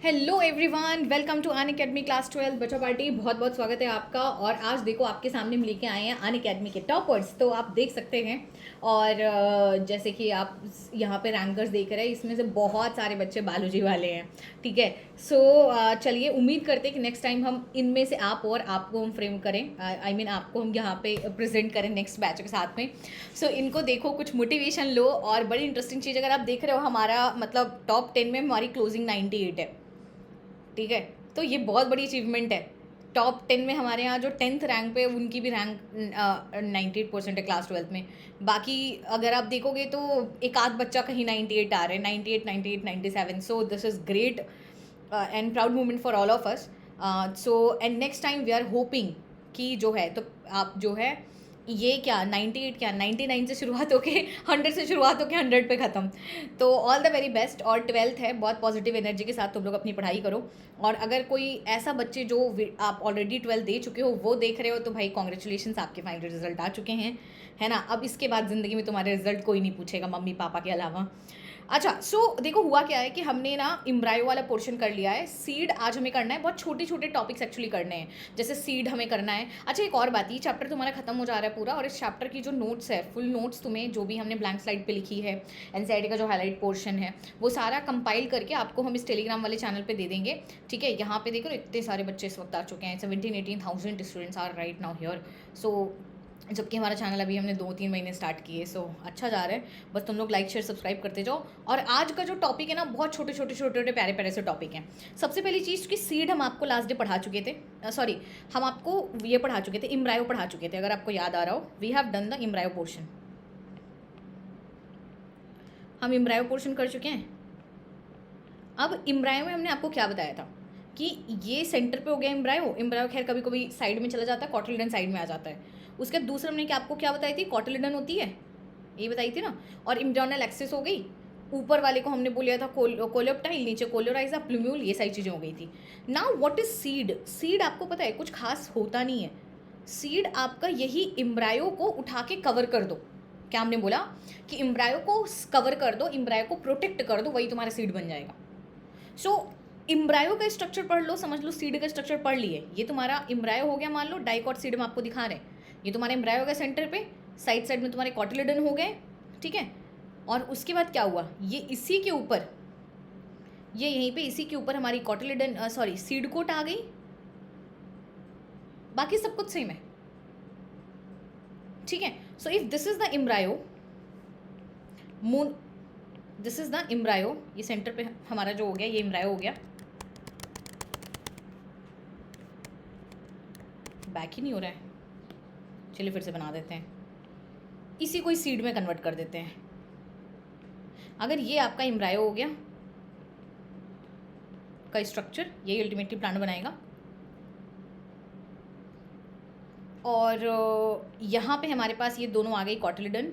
Hello everyone, welcome to Unacademy class 12 बच्चा party. बहुत बहुत स्वागत है आपका। और आज देखो आपके सामने हम लेके आए हैं अन अकेडमी के टॉपर्स, तो आप देख सकते हैं। और जैसे कि आप यहाँ पे रैंकर्स देख रहे हैं, इसमें से बहुत सारे बच्चे बायोलॉजी वाले हैं। ठीक है। सो चलिए, उम्मीद करते हैं कि नेक्स्ट टाइम हम इनमें से आपको हम फ्रेम करें। आई मीन आपको हम यहाँ पे प्रेजेंट करें नेक्स्ट बैच के साथ में। सो इनको देखो, कुछ मोटिवेशन लो। और बड़ी इंटरेस्टिंग चीज़, अगर आप देख रहे हो, हमारा मतलब टॉप 10 में हमारी क्लोजिंग 98 है। ठीक है। तो ये बहुत बड़ी अचीवमेंट है। टॉप 10 में हमारे यहाँ जो 10th रैंक पे, उनकी भी रैंक 98% है क्लास 12 में। बाकी अगर आप देखोगे तो एक आध बच्चा कहीं 98 आ रहे हैं, 98, 98, 97। So this is great and proud moment for all of us. So and next time we are hoping कि जो है, तो आप जो है ये क्या 98 क्या 99 से शुरुआत होके 100 से शुरुआत होके 100 पे ख़त्म। तो ऑल द वेरी बेस्ट। और 12th है, बहुत पॉजिटिव एनर्जी के साथ तुम लोग अपनी पढ़ाई करो। और अगर कोई ऐसा बच्चे जो आप ऑलरेडी 12th दे चुके हो वो देख रहे हो, तो भाई कॉन्ग्रेचुलेशंस, आपके फाइनल रिजल्ट आ चुके हैं, है ना। अब इसके बाद ज़िंदगी में तुम्हारे रिजल्ट कोई नहीं पूछेगा, मम्मी पापा के अलावा। अच्छा, सो देखो हुआ क्या है कि हमने ना इम्ब्रायो वाला पोर्शन कर लिया है। सीड आज हमें करना है, बहुत छोटे छोटे टॉपिक्स एक्चुअली करने हैं। जैसे सीड हमें करना है। अच्छा, एक और बात, ये चैप्टर तुम्हारा खत्म हो जा रहा है पूरा, और इस चैप्टर की जो नोट्स है, फुल नोट्स तुम्हें जो भी हमने ब्लैंक स्लाइड पे लिखी है, एनसीईआरटी का जो हाईलाइट पोर्शन है, वो सारा कंपाइल करके आपको हम इस टेलीग्राम वाले चैनल पे दे देंगे। ठीक है। यहाँ पे देखो इतने सारे बच्चे इस वक्त आ चुके हैं, 17-18,000 students are right now here. So जबकि हमारा चैनल अभी हमने 2-3 महीने स्टार्ट किए। सो अच्छा जा रहा है। बस तुम लोग लाइक शेयर सब्सक्राइब करते जाओ। और आज का जो टॉपिक है ना, बहुत छोटे छोटे छोटे छोटे प्यारे प्यारे से टॉपिक हैं। सबसे पहली चीज़ कि सीड हम आपको लास्ट डे पढ़ा चुके थे। सॉरी, हम आपको ये पढ़ा चुके थे, इम्ब्रायो पढ़ा चुके थे, अगर आपको याद आ रहा हो। We have done the embryo portion. हम इम्ब्रायो पोर्शन कर चुके हैं। अब इम्ब्रायो में हमने आपको क्या बताया था कि ये सेंटर पे हो गया इम्ब्रायो। इम्ब्रायो खैर कभी कभी साइड में चला जाता है, कॉटिलिडन साइड में आ जाता है। उसके दूसरा हमने क्या आपको क्या बताई थी, कॉटिलिडन होती है, ये बताई थी ना। और इम्ब्रियोनल एक्सिस हो गई। ऊपर वाले को हमने बोलिया था कोलेप्टाइल, नीचे कोलोराइजा, प्लूम्यूल, ये सारी चीज़ें हो गई थी। Now what is seed. Seed आपको पता है कुछ खास होता नहीं है। सीड आपका यही इम्ब्रायो को उठा के कवर कर दो। क्या हमने बोला कि इम्ब्रायो को कवर कर दो, इम्ब्रायो को प्रोटेक्ट कर दो, वही तुम्हारा सीड बन जाएगा। सो इम्ब्रायो का स्ट्रक्चर पढ़ लो, समझ लो सीड का स्ट्रक्चर पढ़ लिए। ये तुम्हारा इम्ब्रायो हो गया, मान लो डाइकॉट सीड हम आपको दिखा रहे हैं। ये तुम्हारा इम्ब्रायो हो गया सेंटर पे, साइड साइड में तुम्हारे कॉटिलिडन हो गए। ठीक है। और उसके बाद क्या हुआ, ये इसी के ऊपर, ये यहीं पे इसी के ऊपर हमारी कॉटिलिडन सॉरी सीड कोट आ गई। बाकी सब कुछ सेम है। ठीक है। So if this is the embryo moon, this is the embryo, ये सेंटर पे हमारा जो हो गया, ये इम्ब्रायो हो गया। बैक ही नहीं हो रहा है, चलिए फिर से बना देते हैं। इसी को सीड में कन्वर्ट कर देते हैं। अगर ये आपका इम्ब्रायो हो गया का स्ट्रक्चर, यही अल्टीमेटली प्लांट बनाएगा। और यहाँ पे हमारे पास ये दोनों आ गई कॉटिलिडन,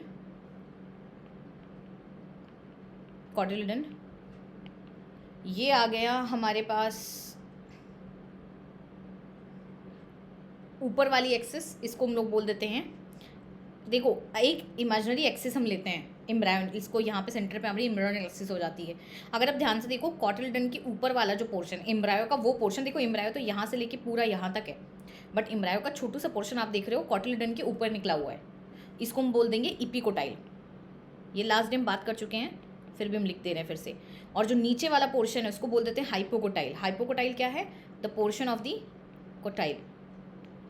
कॉटिलिडन। ये आ गया हमारे पास ऊपर वाली एक्सिस, इसको हम लोग बोल देते हैं। देखो, एक इमेजिनरी एक्सिस हम लेते हैं इम्ब्रायन, इसको यहाँ पे सेंटर पे हमारी इम्ब्रायनल एक्सिस हो जाती है। अगर आप ध्यान से देखो, कॉटिलिडन के ऊपर वाला जो पोर्शन इम्ब्रायो का, वो पोर्शन देखो, इम्ब्रायो तो यहाँ से लेके पूरा यहाँ तक है, बट इम्ब्रायो का छोटू सा पोर्शन आप देख रहे हो कॉटिलिडन के ऊपर निकला हुआ है। इसको हम बोल देंगे इपिकोटाइल। ये लास्ट डे हम बात कर चुके हैं, फिर भी हम लिख दे रहे हैं फिर से। और जो नीचे वाला पोर्शन है उसको बोल देते हैं हाइपोकोटाइल। हाइपोकोटाइल क्या है, the portion of the quartile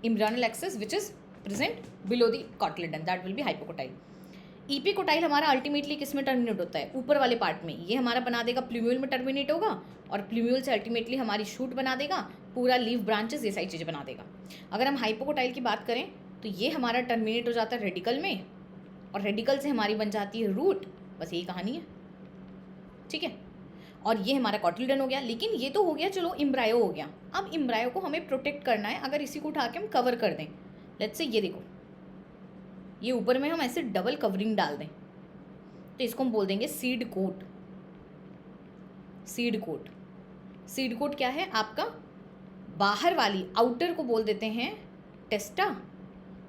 embryonal axis which is present below the cotyledon, that will B hypocotyl. Epicotyl हमारा अल्टीमेटली किस में टर्मिनेट होता है, ऊपर वाले पार्ट में। ये हमारा बना देगा प्लूम्यूल में टर्मिनेट होगा, और प्लूम्यूल से अल्टीमेटली हमारी शूट बना देगा, पूरा लीव ब्रांचेस, ये सारी चीज़ें बना देगा। अगर हम हाइपोकोटाइल की बात करें तो ये हमारा टर्मिनेट हो जाता है रेडिकल में, और रेडिकल से हमारी बन जाती है रूट। बस यही कहानी है। ठीक है। और ये हमारा कॉटिलिडन हो गया। लेकिन ये तो हो गया, चलो इम्ब्रायो हो गया। अब इम्ब्रायो को हमें प्रोटेक्ट करना है। अगर इसी को उठा के हम कवर कर दें, लेट्स से ये देखो, ये ऊपर में हम ऐसे डबल कवरिंग डाल दें, तो इसको हम बोल देंगे seed coat. Seed coat, seed coat क्या है आपका, बाहर वाली आउटर को बोल देते हैं टेस्टा,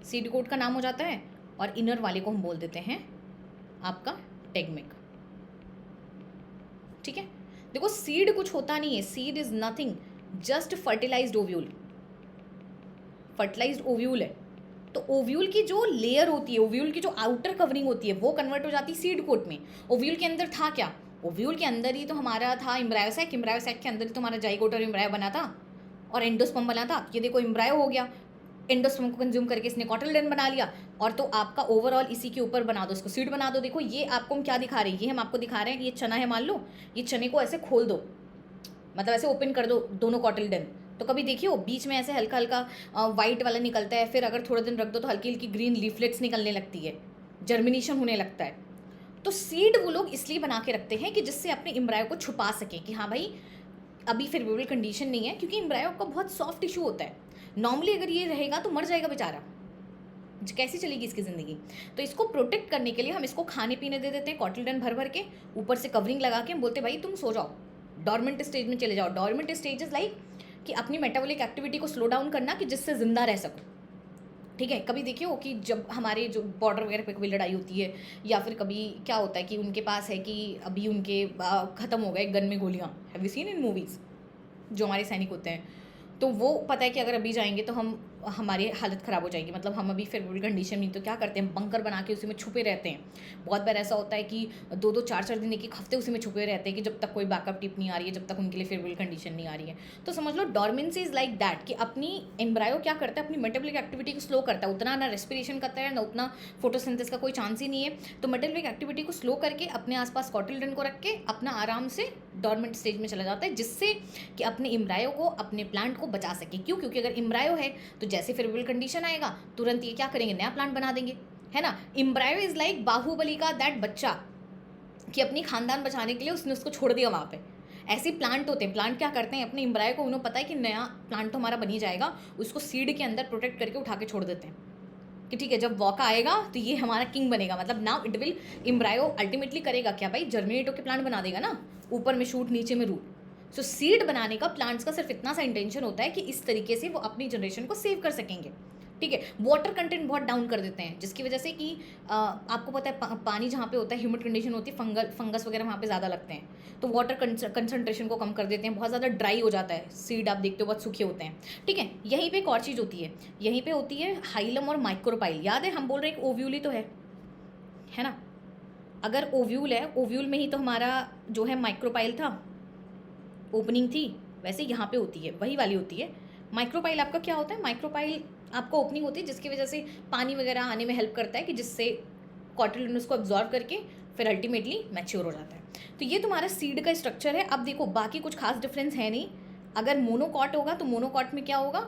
सीड कोट का नाम हो जाता है। और इनर वाले को हम बोल देते हैं आपका टेगमिक। ठीक है। देखो सीड कुछ होता नहीं है, seed is nothing, just fertilised ovule, fertilised ovule है। तो ओव्यूल की जो लेयर होती है, ओव्यूल की जो आउटर कवरिंग होती है, वो कन्वर्ट हो जाती है सीड कोट में। ओव्यूल के अंदर था क्या? ओव्यूल के अंदर ही तो हमारा था एम्ब्रायोसैक, एम्ब्रायोसैक के अंदर ही तो हमारा जाइगोट और एम्ब्रायो बना था और एंडोस्पर्म बना था। ये देखो एम्ब्रायो हो गया, एंडोस्पर्म को कंज्यूम करके इसने कॉटिलिडन बना लिया, और तो आपका ओवरऑल इसी के ऊपर बना दो, इसको सीड बना दो। देखो ये आपको हम क्या दिखा रहे हैं, ये हम आपको दिखा रहे हैं, ये चना है मान लो, ये चने को ऐसे खोल दो, मतलब ऐसे ओपन कर दो दोनों कॉटिलिडन, तो कभी देखियो बीच में ऐसे हल्का हल्का वाइट वाला निकलता है, फिर अगर थोड़े दिन रख दो तो हल्की हल्की ग्रीन लीफलेट्स निकलने लगती है, जर्मिनेशन होने लगता है। तो सीड वो लोग इसलिए बना के रखते हैं कि जिससे अपने इम्ब्रायो को छुपा सकें कि हाँ भाई अभी फेवरेबल कंडीशन नहीं है, क्योंकि इम्ब्रायो का बहुत सॉफ्ट टिश्यू होता है। नॉर्मली अगर ये रहेगा तो मर जाएगा बेचारा, कैसी चलेगी इसकी ज़िंदगी। तो इसको प्रोटेक्ट करने के लिए हम इसको खाने पीने दे देते हैं कॉटिलिडन भर भर के, ऊपर से कवरिंग लगा के हम बोलते हैं भाई तुम सो जाओ, डॉर्मेंट स्टेज में चले जाओ। डॉर्मेंट स्टेज इज लाइक कि अपनी मेटाबॉलिक एक्टिविटी को स्लो डाउन करना, कि जिससे ज़िंदा रह सको। ठीक है, कभी देखिए हो कि जब हमारे जो बॉर्डर वगैरह पे कभी लड़ाई होती है, या फिर कभी क्या होता है कि उनके पास है कि अभी उनके ख़त्म हो गए गन में गोलियाँ, have you seen in movies, जो हमारे सैनिक होते हैं, तो वो पता है कि अगर अभी जाएंगे तो हम हमारी हालत ख़राब हो जाएगी, मतलब हम अभी फेवरेबल कंडीशन नहीं, तो क्या करते हैं बंकर बना के उसी में छुपे रहते हैं। बहुत बार ऐसा होता है कि 2-2 4-4 दिन एक हफ्ते उसी में छुपे रहते हैं कि जब तक कोई बैकअप टिप नहीं आ रही है, जब तक उनके लिए फेवरेबल कंडीशन नहीं आ रही है। तो समझ लो डॉर्मेंसी इज़ लाइक दैट, कि अपनी एम्ब्रायो क्या करता है, अपनी मेटाबॉलिक एक्टिविटी को स्लो करता है, उतना ना रेस्पिरेशन करता है ना उतना फोटोसिंथेसिस का कोई चांस ही नहीं है। तो मेटाबॉलिक एक्टिविटी को स्लो करके अपने आसपास कॉटिलिडन को रख के अपना आराम से डॉर्मेंट स्टेज में चला जाता है, जिससे कि अपने इम्ब्रायो को, अपने प्लांट को बचा सके। क्यों? क्योंकि अगर इम्ब्रायो है तो जैसे फेवरेबल कंडीशन आएगा तुरंत ये क्या करेंगे, नया प्लांट बना देंगे, है ना। इम्ब्रायो इज लाइक बाहुबली का दैट बच्चा, कि अपनी खानदान बचाने के लिए उसने उसको छोड़ दिया वहाँ पे। ऐसे प्लांट होते हैं, प्लांट क्या करते हैं, अपने इम्ब्रायो को उन्हें पता है कि नया प्लांट तो हमारा बन ही जाएगा, उसको सीड के अंदर प्रोटेक्ट करके उठा के छोड़ देते हैं कि ठीक है जब वॉका आएगा तो ये हमारा किंग बनेगा। मतलब now it will, embryo ultimately करेगा क्या भाई, जर्मिनेट होकर प्लांट बना देगा ना, ऊपर में शूट नीचे में रूट। सो सीड बनाने का प्लांट्स का सिर्फ इतना सा इंटेंशन होता है कि इस तरीके से वो अपनी जनरेशन को सेव कर सकेंगे। ठीक है, वाटर कंटेंट बहुत डाउन कर देते हैं, जिसकी वजह से कि आपको पता है पानी जहाँ पे होता है ह्यूमिड कंडीशन होती है, फंगस वगैरह वहाँ पे ज़्यादा लगते हैं, तो वाटर कंसंट्रेशन को कम कर देते हैं, बहुत ज़्यादा ड्राई हो जाता है सीड, आप देखते हो बहुत सूखे होते हैं। ठीक है, यहीं पे एक और चीज़ होती है, यहीं पे होती है हाइलम और माइक्रोपाइल। याद है हम बोल रहे हैं ओव्यूल ही तो है ना। अगर ओव्यूल है, ओव्यूल में ही तो हमारा जो है माइक्रोपाइल था, ओपनिंग थी, वैसे यहाँ पे होती है वही वाली होती है। माइक्रोपाइल आपका क्या होता है, माइक्रोपाइल आपका ओपनिंग होती है जिसकी वजह से पानी वगैरह आने में हेल्प करता है, कि जिससे कॉटिलिडन उसको अब्जॉर्व करके फिर अल्टीमेटली मैच्योर हो जाता है। तो ये तुम्हारा सीड का स्ट्रक्चर है। अब देखो बाकी कुछ खास डिफरेंस है नहीं। अगर मोनोकॉट होगा तो मोनोकॉट में क्या होगा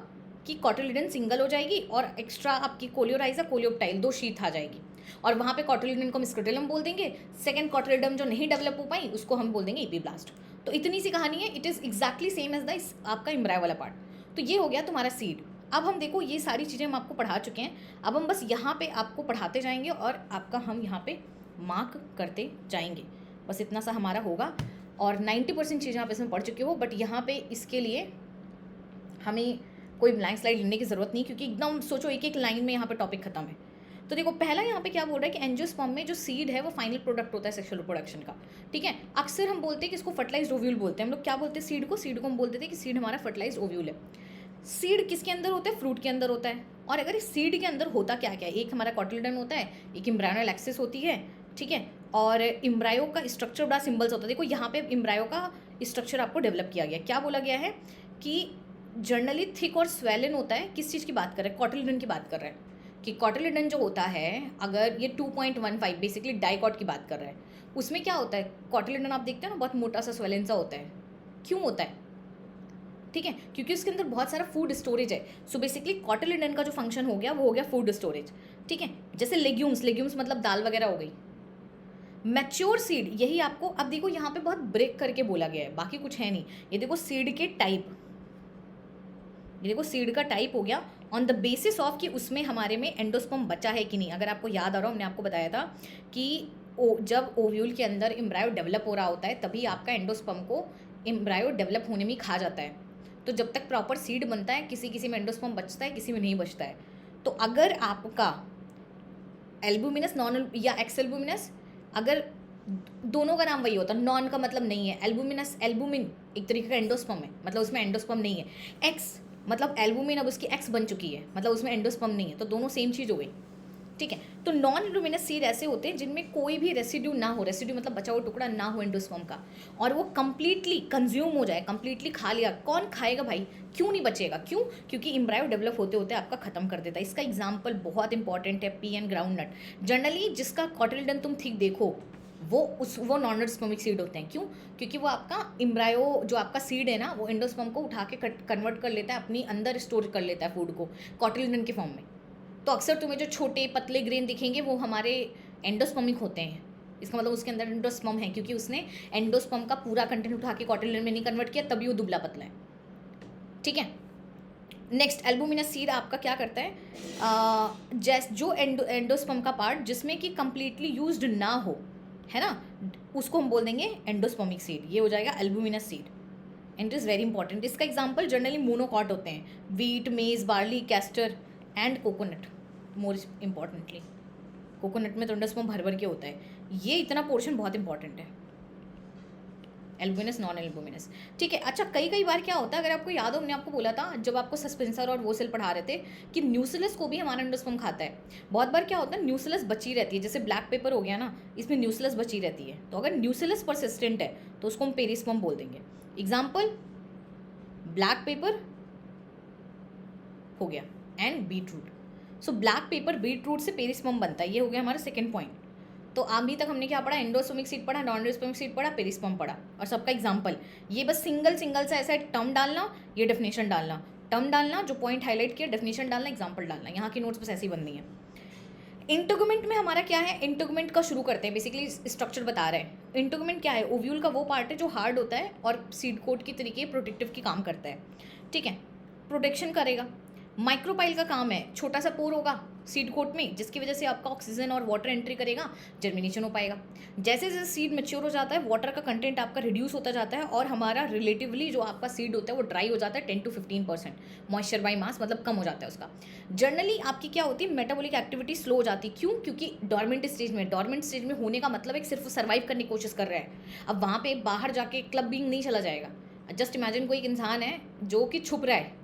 कि कॉटिलिडन सिंगल हो जाएगी और एक्स्ट्रा आपकी कोलियोराइजा कोलियोप्टाइल 2 शीट आ जाएगी, और वहाँ पे कॉटिलिडन को हम स्क्रोटेलम बोल देंगे। सेकंड कॉटिलिडन जो नहीं डेवलप हो पाई उसको हम बोल देंगे एपीब्लास्ट। तो इतनी सी कहानी है, it is exactly same as the आपका इम्ब्रायो वाला पार्ट। तो ये हो गया तुम्हारा सीड। अब हम देखो ये सारी चीज़ें हम आपको पढ़ा चुके हैं, अब हम बस यहाँ पे आपको पढ़ाते जाएंगे और आपका हम यहाँ पे मार्क करते जाएंगे, बस इतना सा हमारा होगा। और 90% चीज़ें आप इसमें पढ़ चुके हो, बट यहाँ पे इसके लिए हमें कोई ब्लैंक स्लाइड लेने की ज़रूरत नहीं, क्योंकि एकदम सोचो एक एक लाइन में यहाँ पे टॉपिक खत्म है। तो देखो पहला यहाँ पे क्या बोल रहा है कि एंजियोस्पर्म में जो सीड है वो फाइनल प्रोडक्ट होता है सेक्सुअल रिप्रोडक्शन का। ठीक है, अक्सर हम बोलते हैं कि इसको फर्टिलाइज्ड ओव्यूल बोलते हैं। हम लोग क्या बोलते हैं सीड को हम बोलते थे कि सीड हमारा फर्टिलाइज्ड ओव्यूल है। सीड किसके अंदर होता है, फ्रूट के अंदर होता है। और अगर इस सीड के अंदर होता क्या क्या है, एक हमारा कॉटिलिडन होता है, एक एम्ब्रायोनल एक्सिस होती है, ठीक है, और एम्ब्रायो का स्ट्रक्चर बड़ा सिंबल्स होता है। देखो यहाँ पे एम्ब्रायो का स्ट्रक्चर आपको डेवलप किया गया, क्या बोला गया है कि जर्नली थिक और स्वेलन होता है। किस चीज़ की बात कर रहे हैं, कॉटिलिडन की बात कर रहे हैं, कि कॉटिलिडन जो होता है अगर ये 2.15 बेसिकली डाइकॉट की बात कर रहा है, उसमें क्या होता है, कॉटिलिडन आप देखते हैं ना बहुत मोटा सा स्वेलन सा होता है। क्यों होता है, ठीक है, क्योंकि उसके अंदर बहुत सारा फूड स्टोरेज है। सो बेसिकली कॉटिलिडन का जो फंक्शन हो गया वो हो गया फूड स्टोरेज। ठीक है, जैसे लेग्यूम्स मतलब दाल वगैरह हो गई। मैच्योर सीड, यही आपको अब देखो यहाँ पे बहुत ब्रेक करके बोला गया है, बाकी कुछ है नहीं। ये देखो सीड के टाइप, ये देखो सीड का टाइप हो गया ऑन द बेसिस ऑफ कि उसमें हमारे में एंडोस्पर्म बचा है कि नहीं। अगर आपको याद आ रहा हो, हमने आपको बताया था कि जब ओव्यूल के अंदर एम्ब्रायो डेवलप हो रहा होता है तभी आपका एंडोस्पर्म को एम्ब्रायो डेवलप होने में खा जाता है। तो जब तक प्रॉपर सीड बनता है किसी किसी में एंडोस्पर्म बचता है, किसी में नहीं बचता है। तो अगर आपका एल्बुमिनस नॉन या एक्स एल्बुमिनस अगर दोनों का नाम वही होता है, नॉन का मतलब नहीं है। एल्बुमिनस, एल्बुमिन एक तरीके का एंडोस्पर्म है, मतलब उसमें एंडोस्पर्म नहीं है। एक्स मतलब एल्बुमिन अब उसकी एक्स बन चुकी है, मतलब उसमें एंडोस्पर्म नहीं है, तो दोनों सेम चीज़ हो गई, ठीक है। तो नॉन लुमिनस सीड ऐसे होते हैं जिनमें कोई भी रेसिड्यू ना हो, रेसिड्यू मतलब बचा हुआ टुकड़ा ना हो एंडोस्पर्म का, और वो कंप्लीटली कंज्यूम हो जाए, कंप्लीटली खा लिया। कौन खाएगा भाई, क्यों नहीं बचेगा, क्यों? क्योंकि इम्ब्रायो डेवलप होते होते आपका खत्म कर देता है। इसका एग्जाम्पल बहुत इंपॉर्टेंट है, P N groundnut. Generally जिसका कॉटिलडन तुम थिक देखो वो नॉन एंडोस्पर्मिक सीड होते हैं। क्यों? क्योंकि वो आपका इम्ब्रायो जो आपका सीड है ना, वो एंडोस्पर्म को उठा के कन्वर्ट कर लेता है, अपनी अंदर स्टोर कर लेता है फूड को कॉटिलडन के फॉर्म में। तो अक्सर तुम्हें जो छोटे पतले ग्रेन दिखेंगे वो हमारे एंडोस्पर्मिक होते हैं। इसका मतलब उसके अंदर एंडोस्पर्म है, क्योंकि उसने एंडोस्पर्म का पूरा कंटेंट उठा के कॉटिलिडन में नहीं कन्वर्ट किया, तभी वो दुबला पतला है, ठीक है। नेक्स्ट एल्बुमिनस सीड आपका क्या करता है, जो एंडोस्पर्म का पार्ट जिसमें कि कंप्लीटली यूज्ड ना हो, है ना, उसको हम बोल देंगे एंडोस्पर्मिक सीड। ये हो जाएगा albuminous seed, and it is very important. इसका एग्जाम्पल जनरली मोनोकॉट होते हैं, वीट, मेज, barley, castor and coconut. More importantly coconut में तो एंडोस्पर्म भर भर के होता है। ये इतना पोर्शन बहुत इंपॉर्टेंट है, एल्बुमिनस नॉन एल्बुमिनस, ठीक है। अच्छा, कई बार क्या होता है, अगर आपको याद हो, हमने आपको बोला था जब आपको सस्पेंसर और वो सेल पढ़ा रहे थे कि न्यूसिलस को भी हमारा एंडोस्पर्म खाता है। बहुत बार क्या होता है, न्यूसिलस बची रहती है, जैसे ब्लैक पेपर हो गया ना, इसमें न्यूसिलस बची रहती है। तो अगर न्यूसिलस परसिस्टेंट है तो उसको हम पेरिस्पर्म बोल देंगे। एग्जाम्पल ब्लैक पेपर हो गया and beetroot. So black pepper beetroot से पेरिस्पर्म बनता है। ये हो गया हमारा सेकंड पॉइंट। तो अभी तक हमने क्या पढ़ा, एंडोस्पर्मिक सीड पढ़ा, नॉन एंडोस्पर्मिक सीड पढ़ा, पेरिस्पर्म पढ़ा, और सबका एग्जांपल। ये बस सिंगल सा ऐसा टर्म डालना, ये डेफिनेशन डालना, टर्म डालना, जो पॉइंट हाईलाइट किया, डेफिनेशन डालना, एग्जाम्पल डालना। यहाँ की नोट्स बस ऐसी बननी है। इंटोगमेंट में हमारा क्या है, इंटोगमेंट का शुरू करते हैं, बेसिकली स्ट्रक्चर बता रहे हैं। इंटोगमेंट क्या है, ओव्यूल का वो पार्ट है जो हार्ड होता है और सीड कोट की तरीके प्रोटेक्टिव की काम करता है, ठीक है, प्रोटेक्शन करेगा। माइक्रोपाइल का काम है, छोटा सा पोर होगा सीड कोट में, जिसकी वजह से आपका ऑक्सीजन और वाटर एंट्री करेगा, जर्मिनेशन हो पाएगा। जैसे जैसे सीड मैच्योर हो जाता है, वाटर का कंटेंट आपका रिड्यूस होता जाता है, और हमारा रिलेटिवली जो आपका सीड होता है वो ड्राई हो जाता है 10 to 15%, मॉइस्चर बाई मास मतलब कम हो जाता है उसका। जनरली आपकी क्या होती है, मेटाबॉलिक एक्टिविटी स्लो हो जाती है। क्यों? क्योंकि डॉर्मेंट स्टेज में होने का मतलब एक सिर्फ सर्वाइव करने की कोशिश कर रहा है। अब वहाँ पे बाहर जाके क्लबिंग नहीं चला जाएगा। जस्ट इमेजिन कोई एक इंसान है जो कि छुप रहा है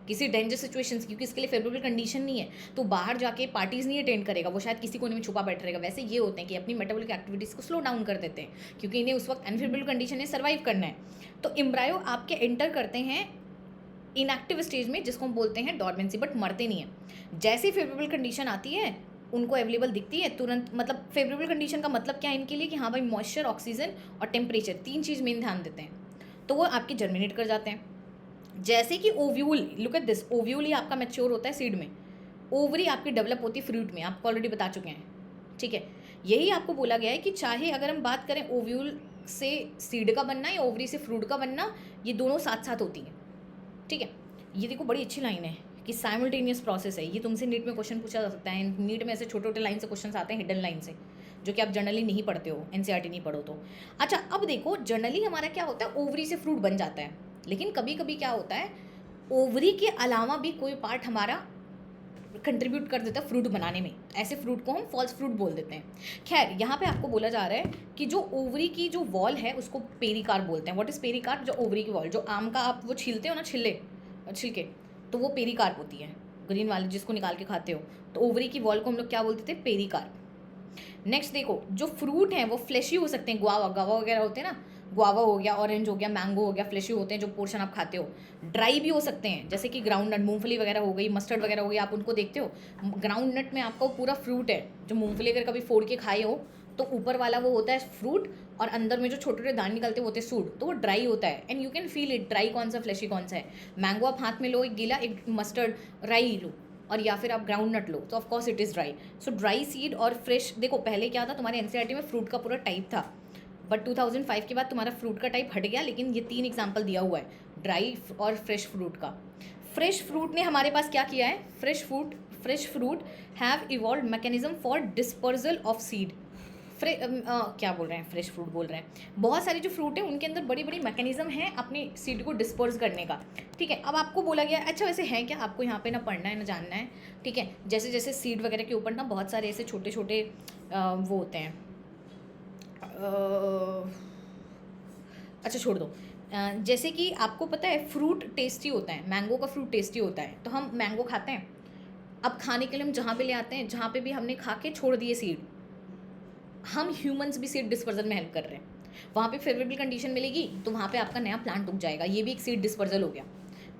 किसी डेंजर सिचुएशंस, क्योंकि इसके लिए फेवरेबल कंडीशन नहीं है, तो बाहर जाके पार्टीज नहीं अटेंड करेगा, वो शायद किसी कोने में छुपा बैठ रहेगा। वैसे ये होते हैं कि अपनी मेटाबॉलिक एक्टिविटीज़ को स्लो डाउन कर देते हैं, क्योंकि इन्हें उस वक्त अनफेवरेबल कंडीशन में सर्वाइव करना है। तो एम्ब्रायो आपके एंटर करते हैं इनएक्टिव स्टेज में, जिसको हम बोलते हैं डॉर्मेंसी, बट मरते नहीं है। जैसे फेवरेबल कंडीशन आती है, उनको अवेलेबल दिखती है तुरंत, मतलब फेवरेबल कंडीशन का मतलब क्या है इनके लिए, कि हाँ भाई मॉइस्चर, ऑक्सीजन और टेम्परेचर, तीन चीज़ मेन ध्यान देते हैं, तो वो आपके जर्मिनेट कर जाते हैं। जैसे कि ovule, look at this, ovule ही आपका मैच्योर होता है सीड में, ओवरी आपकी डेवलप होती है फ्रूट में, आपको ऑलरेडी बता चुके हैं, ठीक है। यही आपको बोला गया है कि चाहे अगर हम बात करें ओव्यूल से सीड का बनना या ओवरी से फ्रूट का बनना, ये दोनों साथ साथ होती हैं, ठीक है। ये देखो बड़ी अच्छी लाइन है कि साइमल्टेनियस प्रोसेस है। ये तुमसे नीट में क्वेश्चन पूछा जा सकता है। नीट में ऐसे छोटे छोटे लाइन से क्वेश्चन आते हैं, हिडन लाइन से, जो कि आप जनरली नहीं पढ़ते हो, एनसीईआरटी नहीं पढ़ो तो। अच्छा, अब देखो जनरली हमारा क्या होता है, ओवरी से फ्रूट बन जाता है, लेकिन कभी कभी क्या होता है, ओवरी के अलावा भी कोई पार्ट हमारा कंट्रीब्यूट कर देता है फ्रूट बनाने में। ऐसे फ्रूट को हम फॉल्स फ्रूट बोल देते हैं। खैर, यहाँ पे आपको बोला जा रहा है कि जो ओवरी की जो वॉल है उसको पेरिकार्प बोलते हैं। What is pericarp? जो ओवरी की वॉल, जो आम का आप वो छीलते हो ना, छिलके, तो वो पेरिकार्प होती है, ग्रीन वाली जिसको निकाल के खाते हो। तो ओवरी की वॉल को हम लोग क्या बोलते थे, पेरिकार्प। नेक्स्ट देखो, जो फ्रूट हैं वो फ्लैशी हो सकते हैं, गावा वगैरह होते हैं ना, गुआवा हो गया, ऑरेंज हो गया, मैंगो हो गया, फ्लैशी होते हैं जो पोर्शन आप खाते हो। ड्राई भी हो सकते हैं, जैसे कि ग्राउंड नट, मूंगफली वगैरह हो गई, मस्टर्ड वगैरह हो गई, आप उनको देखते हो। ग्राउंड नट में आपका पूरा फ्रूट है, जो मूंगफली अगर कभी फोड़ के खाए हो तो ऊपर वाला वो होता है फ्रूट, और अंदर में जो छोटे छोटे दाने निकलते हैं वो होते हैं सूड, तो वो ड्राई होता है, and you can feel it, dry कौन सा फ्लैशी कौन सा है। मैंगो आप हाथ में लो, एक गीला, एक मस्टर्ड, राई लो, और या फिर आप ग्राउंड नट लो, तो of course it is dry. So dry seed और फ्रेश, देखो पहले क्या था तुम्हारे एनसीईआरटी में फ्रूट का पूरा टाइप था, बट 2005 के बाद तुम्हारा फ्रूट का टाइप हट गया, लेकिन ये 3 एग्जाम्पल दिया हुआ है, ड्राई और फ्रेश फ्रूट का। फ्रेश फ्रूट ने हमारे पास क्या किया है, fresh fruit have evolve mechanism for dispersal of seed. क्या बोल रहे हैं, फ्रेश फ्रूट बोल रहे हैं। बहुत सारे जो फ्रूट हैं उनके अंदर बड़ी बड़ी मैकेनिज्म है अपनी सीड को डिस्पर्स करने का, ठीक है। अब आपको बोला गया, अच्छा वैसे है क्या, आपको यहाँ पे ना पढ़ना है ना जानना है, ठीक है। जैसे जैसे सीड वगैरह के ऊपर ना बहुत सारे ऐसे छोटे छोटे वो होते हैं, अच्छा छोड़ दो। जैसे कि आपको पता है फ्रूट टेस्टी होता है, मैंगो का फ्रूट टेस्टी होता है, तो हम मैंगो खाते हैं। अब खाने के लिए हम जहाँ पे ले आते हैं, जहाँ पे भी हमने खा के छोड़ दिए सीड, हम ह्यूमंस भी सीड डिस्पर्जल में हेल्प कर रहे हैं। वहाँ पे फेवरेबल कंडीशन मिलेगी तो वहाँ पे आपका नया प्लांट उग जाएगा, ये भी एक सीड डिस्पर्जल हो गया।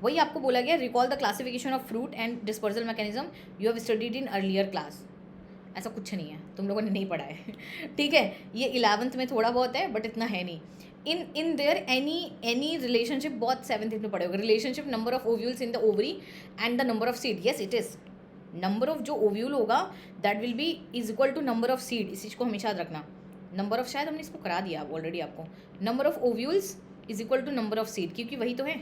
वही आपको बोला गया, recall the classification of fruit and dispersal mechanism you have studied in earlier class. ऐसा कुछ नहीं है, तुम लोगों ने नहीं पढ़ा है ठीक है, ये 11th में थोड़ा बहुत है बट इतना है नहीं। इन देयर एनी रिलेशनशिप, बहुत 7th में पढ़े होगे, relationship number of ovules in the ovary and the number of seed. Yes it is, number of जो ओव्यूल होगा that will be is equal to number of seed. इस चीज़ को हमेशा याद रखना। नंबर ऑफ, शायद हमने इसको करा दिया ऑलरेडी आपको, number of ovules is equal to number of seed, क्योंकि वही तो है।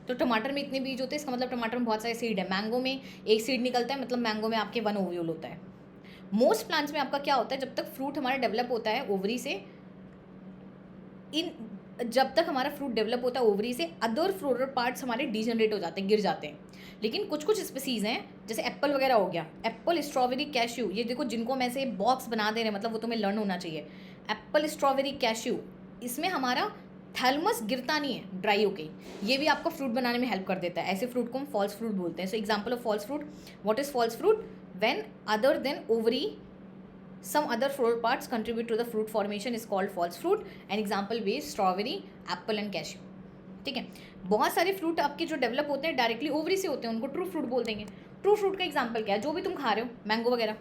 तो टमाटर में इतने बीज होते हैं, इसका मतलब टमाटर में बहुत सारे सीड है। मैंगो में एक सीड निकलता है, मतलब मैंगो में आपके 1 ओव्यूल होता है। मोस्ट प्लांट्स में आपका क्या होता है, जब तक फ्रूट हमारा डेवलप होता है ओवरी से, जब तक हमारा फ्रूट डेवलप होता है ओवरी से, अदर फ्लोरल पार्ट्स हमारे डीजनरेट हो जाते हैं, गिर जाते हैं। लेकिन कुछ कुछ स्पीसीज़ हैं, जैसे एप्पल वगैरह हो गया, एप्पल, स्ट्रॉबेरी, कैश्यू, ये देखो जिनको मैं से बॉक्स बना दे रहे हैं, मतलब वो तुम्हें लर्न होना चाहिए। एप्पल, स्ट्रॉबेरी, कैश्यू, इसमें हमारा थैलमस गिरता नहीं है ड्राई होके, ये भी आपको फ्रूट बनाने में हेल्प कर देता है। ऐसे फ्रूट को हम फॉल्स फ्रूट बोलते हैं। So example of false fruit, what is false fruit? When other than ovary some other floral parts contribute to the fruit formation is called false fruit. An example be strawberry, apple and cashew. ठीक है, बहुत सारे fruit आपके जो develop होते हैं directly ovary से होते हैं, उनको ट्रू फ्रूट बोल देंगे। ट्रू फ्रूट का एग्जाम्पल क्या है? जो भी तुम खा रहे हो, मैंगो वगैरह,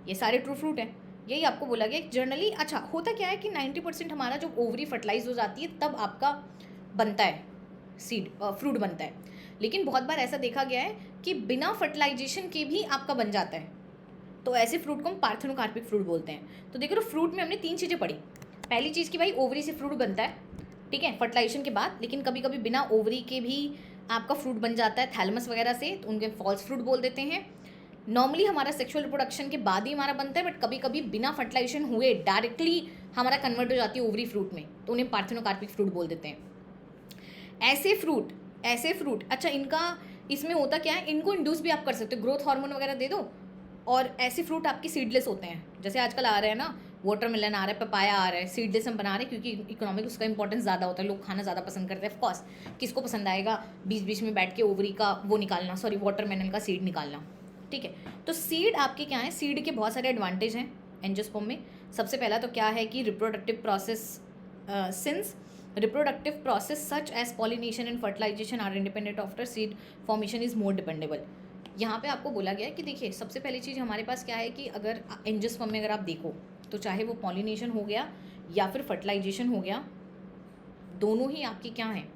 ये सारे ट्रू फ्रूट हैं। यही आपको बोला गया जनरली। अच्छा, होता क्या है कि 90% हमारा जो ओवरी फर्टिलाइज हो जाती है तब आपका बनता है सीड, फ्रूट बनता है। लेकिन बहुत बार ऐसा देखा गया है कि बिना फर्टिलाइजेशन के भी आपका बन जाता है, तो ऐसे फ्रूट को हम पार्थेनोकार्पिक फ्रूट बोलते हैं। तो देखो, फ्रूट में हमने 3 चीज़ें पढ़ी। पहली चीज़ कि भाई ओवरी से फ्रूट बनता है, ठीक है, फर्टिलाइजेशन के बाद। लेकिन कभी कभी बिना ओवरी के भी आपका फ्रूट बन जाता है थैलमस वगैरह से, तो उनके फॉल्स फ्रूट बोल देते हैं। नॉर्मली हमारा सेक्सुअल रिप्रोडक्शन के बाद ही हमारा बनता है, बट कभी कभी बिना फर्टिलाइजेशन हुए डायरेक्टली हमारा कन्वर्ट हो जाती है ओवरी फ्रूट में, तो उन्हें पार्थेनोकार्पिक फ्रूट बोल देते हैं। ऐसे फ्रूट, अच्छा, इनका इसमें होता क्या है, इनको इंड्यूस भी आप कर सकते हो, ग्रोथ हार्मोन वगैरह दे दो, और ऐसे फ्रूट आपके सीडलेस होते हैं। जैसे आजकल आ रहे हैं ना, वाटरमेलन आ रहा है, पपाया आ रहा है, सीडलेस हम बना रहे हैं, क्योंकि इकोनॉमिक उसका इंपॉर्टेंस ज़्यादा होता है, लोग खाना ज़्यादा पसंद करते हैं। ऑफकोर्स किसको पसंद आएगा बीच बीच में बैठ के ओवरी का वो निकालना, सॉरी वाटरमेलन का सीड निकालना, ठीक है। तो सीड आपके क्या है, सीड के बहुत सारे एडवांटेज हैं एंजियोस्पर्म में। सबसे पहला तो क्या है कि reproductive process, since reproductive process such as pollination and fertilization are independent after seed formation is more dependable। यहाँ पे आपको बोला गया है कि देखिए, सबसे पहली चीज़ हमारे पास क्या है कि अगर एंजियोस्पर्म में अगर आप देखो तो चाहे वो पॉलिनेशन हो गया या फिर फर्टिलाइजेशन हो गया, दोनों ही आपकी क्या हैं,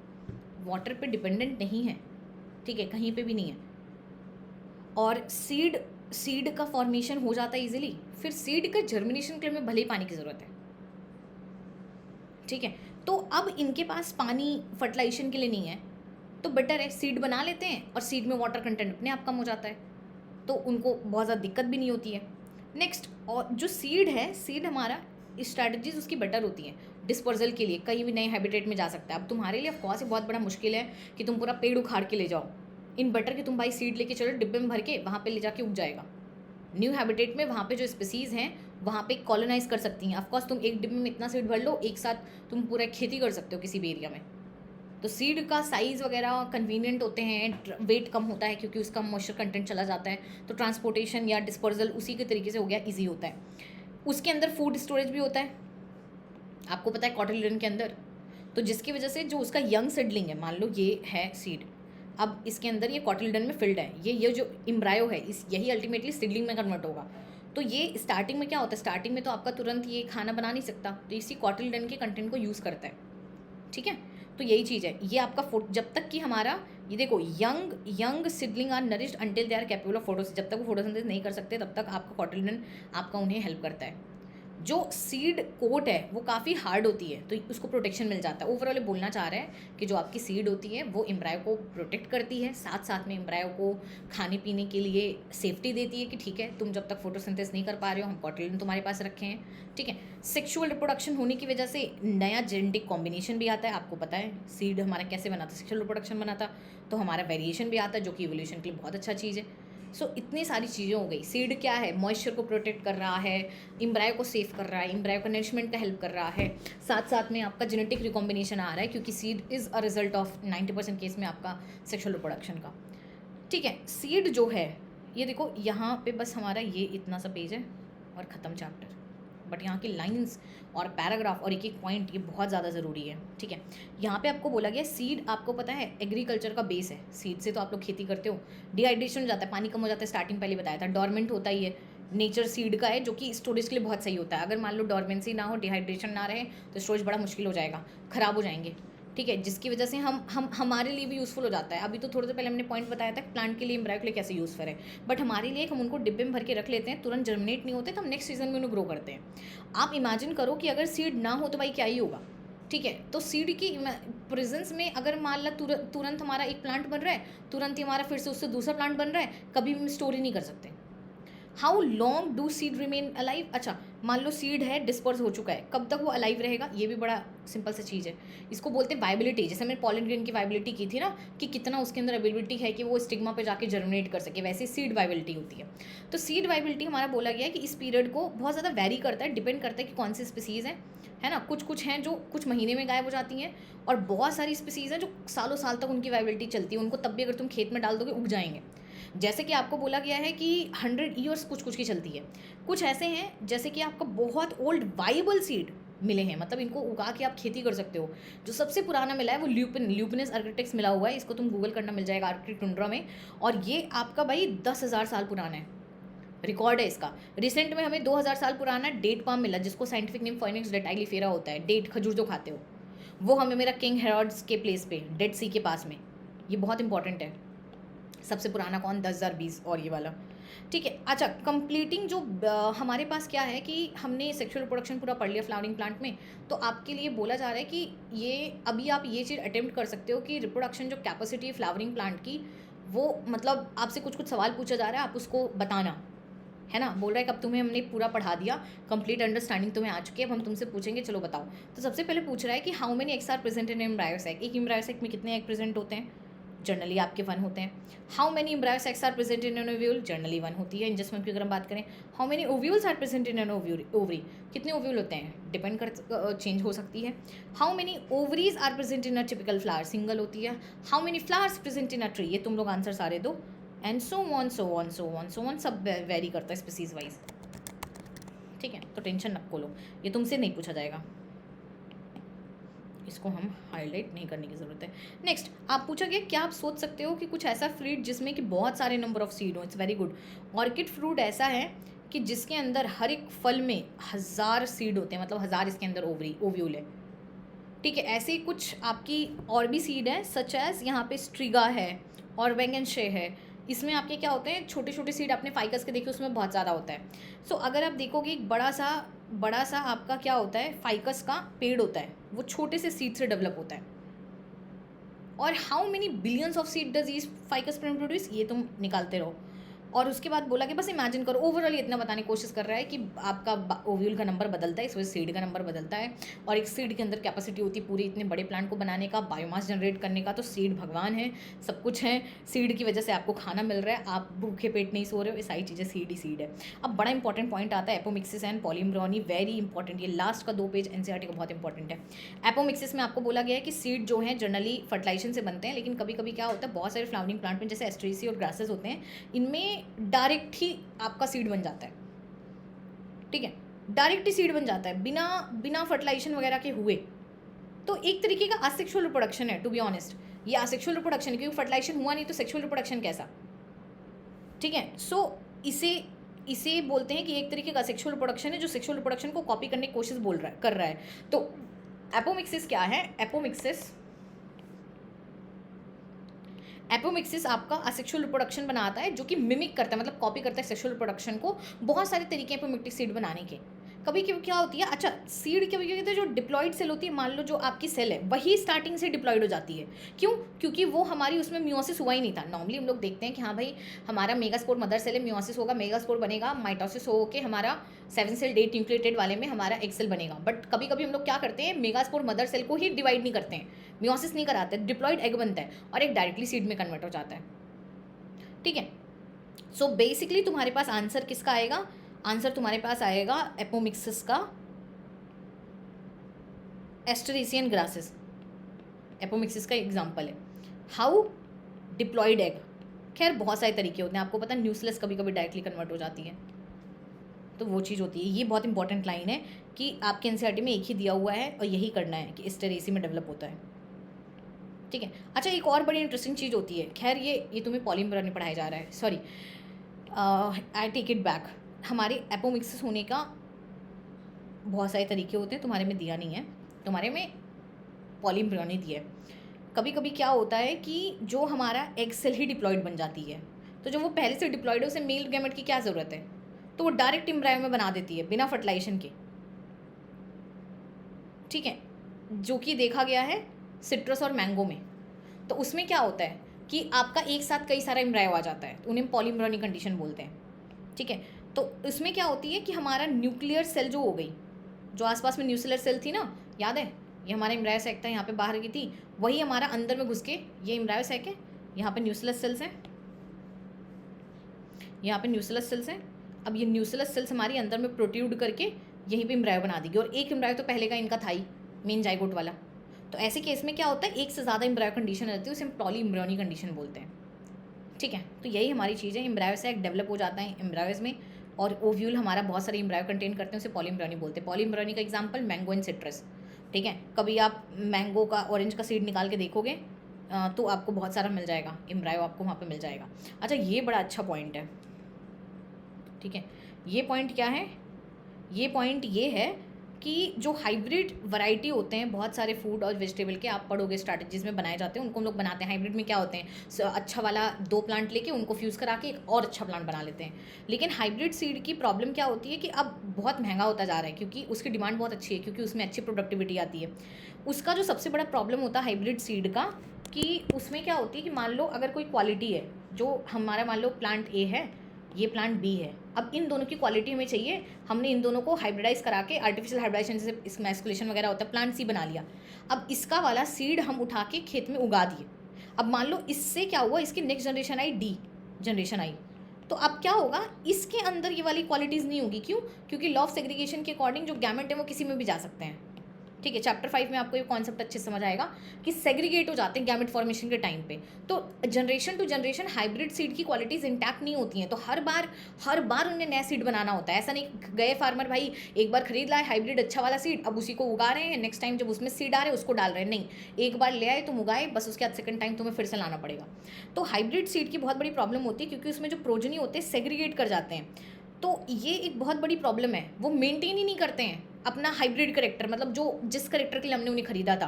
वाटर पे डिपेंडेंट नहीं है, ठीक है, कहीं पे भी नहीं है। और सीड का फॉर्मेशन हो जाता है इजीली। फिर सीड का जर्मिनेशन के लिए भले ही पानी की ज़रूरत है, ठीक है। तो अब इनके पास पानी फर्टिलाइजेशन के लिए नहीं है, तो बेटर है सीड बना लेते हैं, और सीड में वाटर कंटेंट अपने आप कम हो जाता है, तो उनको बहुत ज़्यादा दिक्कत भी नहीं होती है। नेक्स्ट, और जो सीड है, सीड हमारा स्ट्रैटेजीज उसकी बेटर होती हैं डिस्पर्जल के लिए, कहीं भी नए हैबिटेट में जा सकता है। अब तुम्हारे लिए ऑफकोर्स बहुत बड़ा मुश्किल है कि तुम पूरा पेड़ उखाड़ के ले जाओ, इन बेटर कि तुम भाई सीड लेके चलो डिब्बे में भर के, वहाँ पे ले जाके उग जाएगा न्यू हैबिटेट में। वहाँ पे जो स्पीसीज़ हैं वहाँ पे कॉलोनाइज कर सकती हैं। ऑफकोर्स तुम एक डिब्बे में इतना सीड भर लो, एक साथ तुम पूरा खेती कर सकते हो किसी भी एरिया में। तो सीड का साइज़ वगैरह कन्वीनियंट होते हैं, वेट कम होता है क्योंकि उसका मॉइस्चर कंटेंट चला जाता है, तो ट्रांसपोर्टेशन या डिस्पर्जल उसी के तरीके से हो गया, ईजी होता है। उसके अंदर फूड स्टोरेज भी होता है, आपको पता है कॉटिलिडन के अंदर, तो जिसकी वजह से जो उसका यंग सीडलिंग है, मान लो ये है सीड, अब इसके अंदर ये कॉटिलिडन में फिल्ड है, ये जो एम्ब्रायो है यही अल्टीमेटली सीडलिंग में कन्वर्ट होगा। तो ये स्टार्टिंग में क्या होता है, स्टार्टिंग में तो आपका तुरंत ये खाना बना नहीं सकता, तो इसी कॉटिलिडन के कंटेंट को यूज़ करता है, ठीक है। तो यही चीज़ है, ये आपका जब तक कि हमारा ये देखो young seedling are nourished until they are capable of photosynthesis, जब तक वो फोटोसिंथेसिस नहीं कर सकते तब तक आपका कॉटिलिडन आपका उन्हें हेल्प करता है। जो सीड कोट है वो काफ़ी हार्ड होती है, तो उसको प्रोटेक्शन मिल जाता है। ओवरऑल बोलना चाह रहा है कि जो आपकी सीड होती है वो एम्ब्रायो को प्रोटेक्ट करती है, साथ साथ में एम्ब्रायो को खाने पीने के लिए सेफ्टी देती है कि ठीक है तुम जब तक फोटोसिंथेसिस नहीं कर पा रहे हो, हम कॉटिलिडन तुम्हारे पास रखे हैं, ठीक है। सेक्सुअल रिप्रोडक्शन होने की वजह से नया जेनेटिक कॉम्बिनेशन भी आता है। आपको पता है सीड हमारा कैसे बना था, सेक्सुअल रिप्रोडक्शन बना था, तो हमारा वेरिएशन भी आता है जो कि इवोल्यूशन के लिए बहुत अच्छा चीज़ है। सो इतनी सारी चीज़ें हो गई। सीड क्या है, मॉइस्चर को प्रोटेक्ट कर रहा है, एम्ब्रायो को सेव कर रहा है, एम्ब्रायो का नरिशमेंट का हेल्प कर रहा है, साथ साथ में आपका जेनेटिक रिकॉम्बिनेशन आ रहा है, क्योंकि seed is a result of 90% case में आपका सेक्शुअल रिप्रोडक्शन का। ठीक है, सीड जो है ये देखो यहाँ पे बस हमारा ये इतना सा पेज है और ख़त्म चैप्टर, बट यहाँ की लाइंस और पैराग्राफ और एक एक पॉइंट ये बहुत ज़्यादा ज़रूरी है। ठीक है, यहाँ पे आपको बोला गया सीड, आपको पता है एग्रीकल्चर का बेस है, सीड से तो आप लोग खेती करते हो, डिहाइड्रेशन हो जाता है, पानी कम हो जाता है, स्टार्टिंग पहले बताया था, डॉर्मेंट होता ही है, नेचर सीड का है जो कि स्टोरेज के लिए बहुत सही होता है। अगर मान लो डॉर्मेंसी ना हो, डिहाइड्रेशन ना रहे, तो स्टोरेज बड़ा मुश्किल हो जाएगा, ख़राब हो जाएंगे। ठीक है, जिसकी वजह से हम हमारे लिए भी यूज़फुल हो जाता है। अभी तो थोड़ी देर पहले हमने पॉइंट बताया था प्लांट के लिए, एम्ब्रायो के लिए कैसे यूज़फुल है, बट हमारे लिए हम उनको डिब्बे में भर के रख लेते हैं, तुरंत जर्मिनेट नहीं होते तो हम नेक्स्ट सीजन में उन्हें ग्रो करते हैं। आप इमेजिन करो कि अगर सीड ना हो तो भाई क्या ही होगा। ठीक है, तो सीड की प्रेजेंस में अगर मान ला तुरंत हमारा एक प्लांट बन रहा है, तुरंत ही हमारा फिर से उससे दूसरा प्लांट बन रहा है, कभी हम स्टोर ही नहीं कर सकते। How long do seed remain alive. अच्छा, मान लो सीड है डिस्पर्स हो चुका है, कब तक वो अलाइव रहेगा, ये भी बड़ा सिंपल सा चीज़ है। इसको बोलते हैं वाइबिलिटी। जैसे मैंने पॉलन ग्रेन की वाइबिलिटी की थी ना, कि कितना उसके अंदर एबिलिटी है कि वो स्टिग्मा पे जाके जर्मिनेट कर सके, वैसे सीड वाइबिलिटी होती है। तो सीड वाइबिलिटी हमारा बोला गया है कि इस पीरियड को बहुत ज़्यादा वेरी करता है, डिपेंड करता है कि कौन सी स्पीसीज़ है ना। कुछ हैं जो कुछ महीने में गायब हो जाती हैं, और बहुत सारी स्पीसीज़ हैं जो सालों साल तक उनकी वाइबिलिटी चलती है, उनको तब भी अगर तुम खेत में डाल दोगे उग जाएंगे। जैसे कि आपको बोला गया है कि 100 ईयर्स कुछ की चलती है। कुछ ऐसे हैं जैसे कि आपको बहुत ओल्ड वाइबल सीड मिले हैं, मतलब इनको उगा के आप खेती कर सकते हो। जो सबसे पुराना मिला है वो ल्यूपिनस आर्किटेक्स मिला हुआ है, इसको तुम गूगल करना मिल जाएगा आर्कटिक टुंड्रा में, और ये आपका भाई 10,000 साल पुराना है, रिकॉर्ड है इसका। रिसेंट में हमें 2000 साल पुराना डेट पाम मिला, जिसको साइंटिफिक नेम फोइनिक्स डेटाइलिफेरा होता है, डेट खजूर जो खाते हो, वो हमें मेरा किंग हेरोड्स के प्लेस पे डेड सी के पास में, ये बहुत इंपॉर्टेंट है। सबसे पुराना कौन, 10,020 और ये वाला। ठीक है, अच्छा कंप्लीटिंग जो हमारे पास क्या है कि हमने सेक्सुअल रिप्रोडक्शन पूरा पढ़ लिया फ्लावरिंग प्लांट में, तो आपके लिए बोला जा रहा है कि ये अभी आप ये चीज़ अटेम्प्ट कर सकते हो कि रिप्रोडक्शन जो कैपेसिटी है फ्लावरिंग प्लांट की, वो मतलब आपसे कुछ सवाल पूछा जा रहा है, आप उसको बताना है ना। बोल रहा है कि अब तुम्हें हमने पूरा पढ़ा दिया, कंप्लीट अंडरस्टैंडिंग तुम्हें आ चुकी है, अब हम तुमसे पूछेंगे, चलो बताओ। तो सबसे पहले पूछ रहा है कि how many eggs are present in embryo sac. एक एम्ब्रायो सैक में कितने एग प्रेजेंट होते हैं, जनरली आपके 1 होते हैं। How many embryo sacs are present in an ovule, generally 1 होती है। इंजस्पर्म की अगर हम बात करें, how many ovules are present in an ovary, कितने ओव्यूल होते हैं, डिपेंड कर चेंज हो सकती है। How many ovaries are present in a typical flower, single होती है। How many flowers present in a tree, ये तुम लोग आंसर सारे दो, and so on so on so on so on, सब वेरी करता है स्पीसीज वाइज। ठीक है, तो टेंशन न लो, ये तुमसे नहीं पूछा जाएगा, इसको हम हाईलाइट नहीं करने की ज़रूरत है। नेक्स्ट आप पूछा गया क्या आप सोच सकते हो कि कुछ ऐसा फ्रूट जिसमें कि बहुत सारे नंबर ऑफ सीड हो। It's very good. Orchid fruit ऐसा है कि जिसके अंदर हर एक फल में 1000 सीड होते हैं, मतलब 1000 इसके अंदर ओव्यूल है। ठीक है, ऐसे ही कुछ आपकी और भी सीड है, सच एज यहाँ पे स्ट्रिगा है और वेंगनशे है। इसमें आपके क्या होते हैं, छोटे छोटे सीड, आपने फाइकस के देखे उसमें बहुत ज़्यादा होता है। सो अगर आप देखोगे एक बड़ा सा आपका क्या होता है, फाइकस का पेड़ होता है, वो छोटे से सीड से डेवलप होता है। और how many billions of seed does each ficus produce, ये तुम निकालते रहो। और उसके बाद बोला कि बस इमेजिन करो, ओवरऑल इतना बताने की कोशिश कर रहा है कि आपका ओव्यूल का नंबर बदलता है, इस वजह से सीड का नंबर बदलता है, और एक सीड के अंदर कैपेसिटी होती है पूरे इतने बड़े प्लांट को बनाने का, बायोमास जनरेट करने का। तो सीड भगवान है, सब कुछ है, सीड की वजह से आपको खाना मिल रहा है, आप भूखे पेट नहीं सो रहे हो, ये सारी चीज़ें सीड ही सीड है। अब बड़ा इंपॉर्टेंट पॉइंट आता है एपोमिक्सिस एंड पॉलीम्ब्रोनी, वेरी इंपॉर्टेंट, ये लास्ट का 2 पेज एनसीईआरटी का बहुत इंपॉर्टेंट है। एपोमिक्सिस में आपको बोला गया है कि सीड जो है जनरली फर्टिलाइजेशन से बनते हैं, लेकिन कभी कभी क्या होता है, बहुत सारे फ्लावरिंग प्लांट में जैसे एस्ट्रेसी और ग्रासेस होते हैं, इनमें डायरेक्ट ही आपका सीड बन जाता है। ठीक है, डायरेक्ट ही सीड बन जाता है बिना फर्टिलाइजेशन वगैरह के हुए। तो एक तरीके का असेक्सुअल रिप्रोडक्शन है, टू बी ऑनेस्ट, ये असेक्सुअल रिप्रोडक्शन है, क्योंकि फर्टिलाइजेशन हुआ नहीं तो सेक्सुअल रिप्रोडक्शन कैसा। ठीक है, सो इसे बोलते हैं कि एक तरीके का सेक्सुअल रिप्रोडक्शन है जो सेक्सुअल रिप्रोडक्शन को कॉपी करने की कोशिश कर रहा है। तो एपोमिक्सिस क्या है, एपोमिक्सिस आपका असेक्सुअल रिप्रोडक्शन बनाता है, जो कि मिमिक करता है, मतलब कॉपी करता है सेक्सुअल रिप्रोडक्शन को। बहुत सारे तरीके हैं एपोमिक्टिक सीड बनाने के। कभी कभी क्या होती है, अच्छा सीड कभी क्या होता है, जो डिप्लॉइड सेल होती है, मान लो जो आपकी सेल है वही स्टार्टिंग से डिप्लॉइड हो जाती है। क्यों, क्योंकि वो हमारी उसमें मियोसिस हुआ ही नहीं था। नॉर्मली हम लोग देखते हैं कि हाँ भाई हमारा मेगास्पोर मदर सेल है, मियोसिस होगा, मेगास्पोर बनेगा, माइटोसिस हो के हमारा 7 सेल डेट न्यूक्लिएटेड वाले में हमारा एक सेल बनेगा। बट कभी कभी हम लोग क्या करते हैं, मेगास्पोर मदर सेल को ही डिवाइड नहीं करते हैं, मियोसिस नहीं कराते, डिप्लॉइड एग बनता है और एक डायरेक्टली सीड में कन्वर्ट हो जाता है। ठीक है, सो बेसिकली तुम्हारे पास आंसर किसका आएगा, आंसर तुम्हारे पास आएगा एपोमिक्सिस का, एस्टरेसियन ग्रासेस एपोमिक्सिस का एग्जाम्पल है। हाउ डिप्लॉयड एग, खैर बहुत सारे तरीके होते हैं, आपको पता है न्यूसलेस कभी कभी डायरेक्टली कन्वर्ट हो जाती है, तो वो चीज़ होती है। ये बहुत इंपॉर्टेंट लाइन है कि आपके एनसीईआरटी में एक ही दिया हुआ है और यही करना है कि एस्टरेसी में डेवलप होता है, ठीक है। अच्छा, एक और बड़ी इंटरेस्टिंग चीज़ होती है, खैर ये तुम्हें पॉलीमर नहीं पढ़ाया जा रहा है, sorry, I take it back. हमारे एपोमिक्सिस होने का बहुत सारे तरीके होते हैं, तुम्हारे में दिया नहीं है, तुम्हारे में पॉलीम्ब्रियोनी दिया है। कभी कभी क्या होता है कि जो हमारा एग सेल ही डिप्लॉयड बन जाती है, तो जो वो पहले से डिप्लॉयड है उसे मेल गैमेट की क्या ज़रूरत है, तो वो डायरेक्ट एम्ब्रायो में बना देती है बिना फर्टिलाइजेशन के, ठीक है, जो कि देखा गया है सिट्रस और मैंगो में। तो उसमें क्या होता है कि आपका एक साथ कई सारा एम्ब्रायो आ जाता है, तो उन्हें पॉलीम्ब्रियोनिक कंडीशन बोलते हैं, ठीक है। तो इसमें क्या होती है कि हमारा न्यूक्लियर सेल जो हो गई, जो आसपास में न्यूक्लियर सेल थी ना, याद है, ये हमारा एम्ब्रायो सैक था, यहाँ पे बाहर की थी, वही हमारा अंदर में घुस के, ये एम्ब्रायो सैक है, यहाँ पे न्यूक्लियस सेल्स हैं, यहाँ पे न्यूक्लियस सेल्स हैं। अब ये न्यूक्लियस सेल्स हमारी अंदर में प्रोट्रूड करके यहीं पे एम्ब्रायो बना देगी, और एक एम्ब्रायो तो पहले का इनका था ही, मेन जाइगोट वाला। तो ऐसे केस में क्या होता है, एक से ज़्यादा एम्ब्रायो कंडीशन रहती है, उसे हम पॉलीएम्ब्रियोनिक कंडीशन बोलते हैं, ठीक है। तो यही हमारी चीज़ है, एम्ब्रायो सैक डेवलप हो जाता है एम्ब्रायोज में, और ओव्यूल हमारा बहुत सारे एम्ब्रायो कंटेन करते हैं, उसे पॉलीएम्ब्रियोनी बोलते हैं। पॉलीएम्ब्रियोनी का एग्जांपल मैंगो एंड सिट्रस, ठीक है। कभी आप मैंगो का, ऑरेंज का सीड निकाल के देखोगे तो आपको बहुत सारा मिल जाएगा, एम्ब्रायो आपको वहाँ पे मिल जाएगा। अच्छा, ये बड़ा अच्छा पॉइंट है, ठीक है। ये पॉइंट क्या है, ये पॉइंट ये है कि जो हाइब्रिड वैरायटी होते हैं बहुत सारे फूड और वेजिटेबल के, आप पढ़ोगे स्ट्रैटेजीज में बनाए जाते हैं, उनको हम लोग बनाते हैं। हाइब्रिड में क्या होते हैं, अच्छा वाला 2 प्लांट लेके उनको फ्यूज़ करा के एक और अच्छा प्लांट बना लेते हैं। लेकिन हाइब्रिड सीड की प्रॉब्लम क्या होती है कि अब बहुत महंगा होता जा रहा है, क्योंकि उसकी डिमांड बहुत अच्छी है, क्योंकि उसमें अच्छी प्रोडक्टिविटी आती है। उसका जो सबसे बड़ा प्रॉब्लम होता है हाइब्रिड सीड का, कि उसमें क्या होती है कि मान लो अगर कोई क्वालिटी है, जो हमारा मान लो प्लांट ए है, ये प्लांट बी है, अब इन दोनों की क्वालिटी हमें चाहिए, हमने इन दोनों को हाइब्रिडाइज करा के, आर्टिफिशियल हाइब्रिडाइजेशन जैसे इसमें एस्कुलेशन वगैरह होता है, प्लांट सी बना लिया। अब इसका वाला सीड हम उठा के खेत में उगा दिए। अब मान लो इससे क्या हुआ, इसकी नेक्स्ट जनरेशन आई, डी जनरेशन आई, तो अब क्या होगा, इसके अंदर ये वाली क्वालिटीज़ नहीं होगी। क्यों? क्योंकि लॉ ऑफ सेग्रीगेशन के अकॉर्डिंग जो गैमेट है वो किसी में भी जा सकते हैं, ठीक है। चैप्टर 5 में आपको ये कॉन्सेप्ट अच्छे से समझ आएगा कि सेग्रीगेट हो जाते हैं गैमेट फॉर्मेशन के टाइम पे। तो generation to generation hybrid seed की क्वालिटीज इंटैक्ट नहीं होती हैं, तो हर बार उन्हें नया सीड बनाना होता है। ऐसा नहीं गए फार्मर भाई एक बार खरीद लाए हाइब्रिड अच्छा वाला सीड, अब उसी को उगा रहे हैं, नेक्स्ट टाइम जब उसमें सीड आ रहे हैं उसको डाल रहे हैं, नहीं, एक बार ले आए तुम उगाए, बस उसके बाद सेकंड टाइम तुम्हें फिर से लाना पड़ेगा। तो हाइब्रिड सीड की बहुत बड़ी प्रॉब्लम होती है, क्योंकि उसमें जो प्रोजनी होते हैं सेग्रीगेट कर जाते हैं। तो ये एक बहुत बड़ी प्रॉब्लम है, वो मेंटेन ही नहीं करते हैं अपना हाइब्रिड करेक्टर, मतलब जो जिस करेक्टर के लिए हमने उन्हें खरीदा था।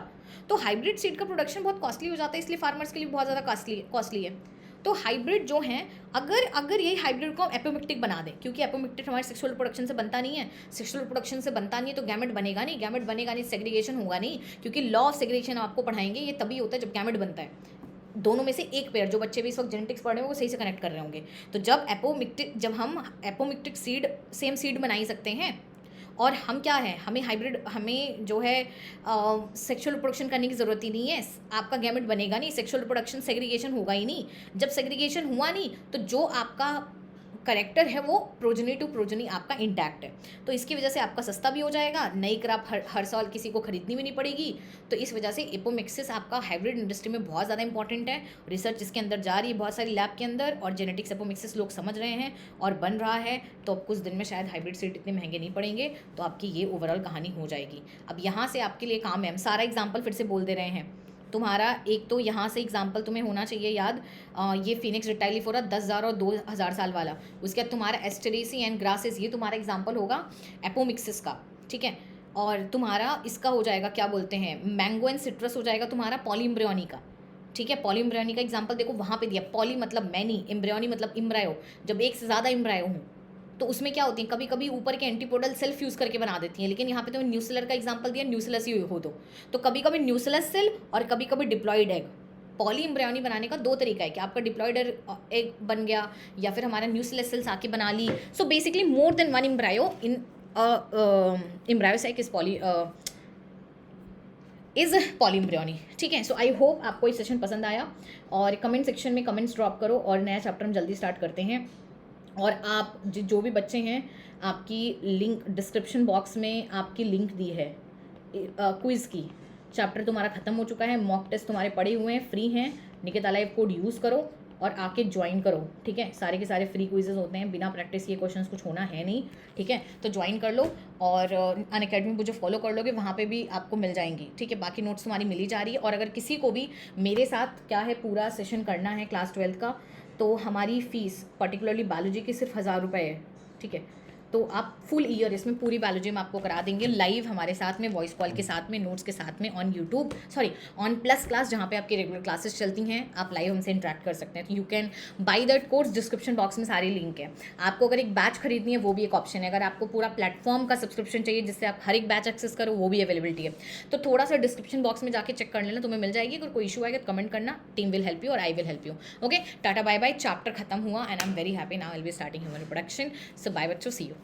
तो हाइब्रिड सीड का प्रोडक्शन बहुत कॉस्टली हो जाता है, इसलिए फार्मर्स के लिए बहुत ज़्यादा कॉस्टली है। तो हाइब्रिड जो हैं, अगर यही हाइब्रिड को हम एपोमिक्टिक बना दें, क्योंकि एपोमिक्टिक हमारे सेक्सुअल प्रोडक्शन से बनता नहीं है, सेक्सुअल प्रोडक्शन से बनता नहीं है तो गैमेट बनेगा नहीं, सेग्रीगेशन होगा नहीं, क्योंकि लॉ ऑफ सेग्रीगेशन आपको पढ़ाएंगे, ये तभी होता है जब गैमेट बनता है। दोनों में से एक पेयर, जो बच्चे भी इस वक्त जेनेटिक्स पढ़ रहे हैं वो सही से कनेक्ट कर रहे होंगे। तो जब हम एपोमिक्टिक सीड, सेम सीड बना ही सकते हैं, और हम क्या है, हमें जो है सेक्सुअल रिप्रोडक्शन करने की ज़रूरत ही नहीं है, आपका गैमेट बनेगा नहीं, सेक्सुअल रिप्रोडक्शन सेग्रीगेशन होगा ही नहीं। जब सेग्रीगेशन हुआ नहीं तो जो आपका करेक्टर है वो प्रोजनी टू प्रोजनी आपका इंटैक्ट है। तो इसकी वजह से आपका सस्ता भी हो जाएगा, नई क्रॉप हर साल किसी को खरीदनी भी नहीं पड़ेगी। तो इस वजह से एपोमिक्सिस आपका हाइब्रिड इंडस्ट्री में बहुत ज़्यादा इंपॉर्टेंट है, रिसर्च इसके अंदर जा रही है बहुत सारी लैब के अंदर, और जेनेटिक्स एपोमिक्सिस लोग समझ रहे हैं और बन रहा है। तो अब कुछ दिन में शायद हाइब्रिड सीड इतने महंगे नहीं पड़ेंगे, तो आपकी ये ओवरऑल कहानी हो जाएगी। अब यहाँ से आपके लिए काम है, हम सारा एग्जाम्पल फिर से बोल दे रहे हैं तुम्हारा। एक तो यहाँ से एग्जाम्पल तुम्हें होना चाहिए याद, ये फिनिक्स रिटाइलिफोरा 10,000 और 2,000 साल वाला। उसके बाद तुम्हारा एस्टेरेसी एंड ग्रासेस, ये तुम्हारा एग्जाम्पल होगा एपोमिक्सिस का, ठीक है। और तुम्हारा इसका हो जाएगा, क्या बोलते हैं, मैंगो एंड सिट्रस हो जाएगा तुम्हारा पॉलीम्ब्रियोनी का, ठीक है। पॉलीम्ब्रियोनी का एग्जाम्पल देखो वहाँ पे दिया, पॉली मतलब मैनी, एम्ब्रियोनी मतलब इम्ब्रायो, जब एक से ज़्यादा इम्ब्रायो हूँ तो उसमें क्या होती है, कभी कभी ऊपर के एंटीपोडल सेल फ्यूज़ करके बना देती हैं, लेकिन यहाँ पे तो न्यूसेलर का एग्जांपल दिया, न्यूसेलस ही हो तो कभी कभी न्यूसेलस सेल और कभी कभी डिप्लॉयड एग। पॉली एम्ब्रियोनी बनाने का 2 तरीका है, कि आपका डिप्लॉयड एग बन गया या फिर हमारा न्यूसेलस सेल्स आके बना ली। So basically more than one embryo in embryo sac is poly is polyembryony. ठीक है, सो आई होप आपको ये सेशन पसंद आया, और कमेंट सेक्शन में कमेंट्स ड्रॉप करो और नया चैप्टर हम जल्दी स्टार्ट करते हैं। और आप जो भी बच्चे हैं, आपकी लिंक डिस्क्रिप्शन बॉक्स में आपकी लिंक दी है क्विज़ की। चैप्टर तुम्हारा ख़त्म हो चुका है, मॉक टेस्ट तुम्हारे पड़े हुए हैं, फ्री हैं। निकेता लाइव कोड यूज़ करो और आके ज्वाइन करो। ठीक है, सारे के सारे फ्री क्विजेज होते हैं, बिना प्रैक्टिस ये क्वेश्चंस कुछ होना है नहीं। ठीक है, तो ज्वाइन कर लो और अनअकैडमी को जो फॉलो कर लोगे वहाँ पे भी आपको मिल जाएंगी। ठीक है, बाकी नोट्स तुम्हारी मिली जा रही है। और अगर किसी को भी मेरे साथ क्या है पूरा सेशन करना है क्लास 12 का, तो हमारी फ़ीस पर्टिकुलरली बायोलॉजी की सिर्फ 1000 रुपये है। ठीक है, तो आप फुल ईयर इसमें पूरी बायोलॉजी में आपको करा देंगे लाइव हमारे साथ में, वॉइस कॉल के साथ में, नोट्स के साथ में, on YouTube, sorry on plus class, जहाँ पे आपकी रेगुलर क्लासेस चलती हैं। आप लाइव हमसे इंटरेक्ट कर सकते हैं। तो you can buy that course, description box में सारी लिंक है। आपको अगर एक बैच खरीदनी है वो भी एक ऑप्शन है। अगर आपको पूरा प्लेटफॉर्म का सब्सक्रिप्शन चाहिए जिससे आप हर एक बैच एक्सेस करो, वो भी अवेलेबिलिटी है। तो थोड़ा सा डिस्क्रिप्शन बॉक्स में जाके चेक कर लेना, तुम्हें मिल जाएगी। अगर कोई इशू आएगा तो कमेंट करना, टीम विल हेल्प यू और I will help you. Okay, tata bye bye, chapter खत्म हुआ and I am very happy now I will be starting human reproduction. So bye बच्चों, सी यू।